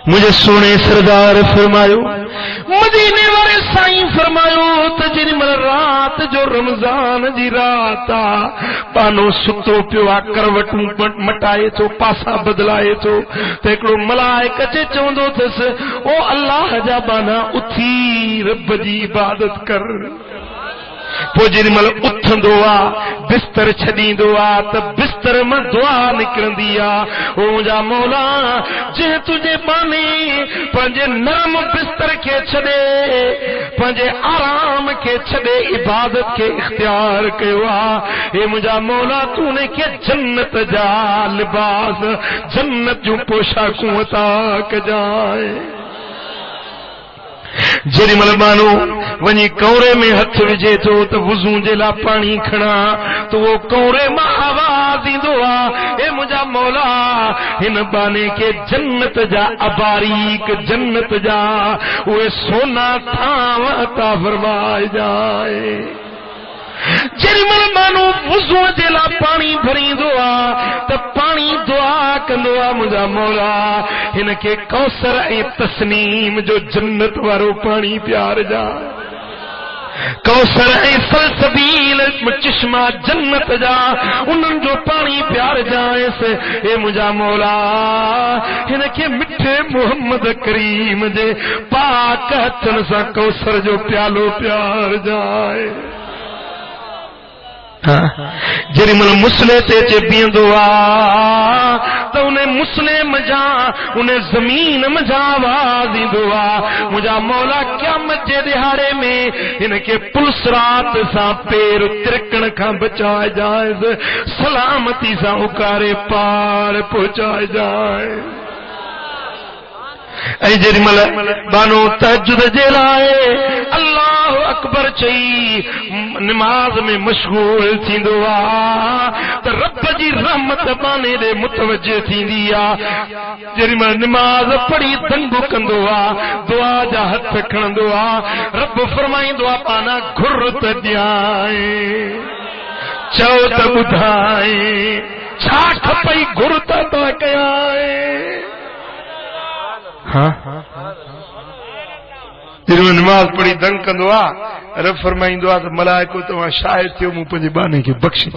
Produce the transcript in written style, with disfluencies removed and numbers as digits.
मुझे सोने सरदार फरमायो, मदीने वाले साईं फरमायो त जिमल रात जो रमजान जी रात आ पानो सुतो पियो आ करवटूं मटाए तो पासा बदलाए तो हिकिड़ो मलाइक अचे चवंदो अथसि ओ अल्लाह जा बाना उथी रब जी इबादत कर। पोइ जेॾीमहिल उथंदो आहे बिस्तर छॾींदो आहे त बिस्तर मां दुआ निकिरंदी आहे, ओ मुंहिंजा मौला जंहिं तुंहिंजे बाने पंहिंजे नरम बिस्तर खे छॾे पंहिंजे आराम खे छॾे इबादत खे इख्तियार कयो आहे, हे मुंहिंजा मौला तूं उनखे जन्नत जा लिबास जन्नत जूं पोशाकूं अता कजाए। जेॾीमहिल माण्हू वञी कौरे में हथ विझे थो त वुज़ू जे लाइ पाणी खणा त उहो कौरे मां आवाज़ ईंदो आहे, हे मुंहिंजा मौला हिन बाने खे जन्नत जा अबारीक जन्नत जा उहे सोना थांव अता फरमाइजाए। जेॾीमहिल माण्हू वुज़ू जे लाइ पाणी भरींदो आहे त पाणी दुआ कंदो आहे, मुंहिंजा मौला हिन खे कौसर ऐं तस्नीम जो जन्नत वारो पाणी पियारजा, कौसर ऐं सलसबील चश्मा जन्नत जा उन्हनि जो पाणी पियारजाएसि, हे मुंहिंजा मौला हिन खे मिठे मोहम्मद करीम जे पाक हथनि सां कौसर जो प्यालो पियारजाए। जेॾीमहिल मुसले ते अचे बीहंदो आहे त उन मुसले मजा उन ज़मीन मजा आवाज़ ईंदो आहे, मुंहिंजा मौला क़यामत जे दिहाड़े में हिन खे पुलसरात सां पेर तिरकण खां बचाइजाए, सलामती सां उकारे पार पहुचाइजाए। ऐं जेॾीमहिल बानो तहज्जुद जे लाइ अल्लाह अकबर चई निमाज़ में मशगूल थींदो आहे त रब जी रहमत बाने ॾे मुतवजह थींदी आहे। जेॾीमहिल निमाज़ पढ़ी दंगो कंदो आहे दुआ जा हथ खणंदो आहे, रब फरमाईंदो आहे पाना घुर त ॾियाए चओ त ॿुधाए छा खपई घुर त कयाए। नमाज़ पढ़ी दंग कंदो आहे, रब फरमाईंदो आहे त मलाइको तव्हां शायदि थियो मूं पंहिंजे बाने खे बख़्शे।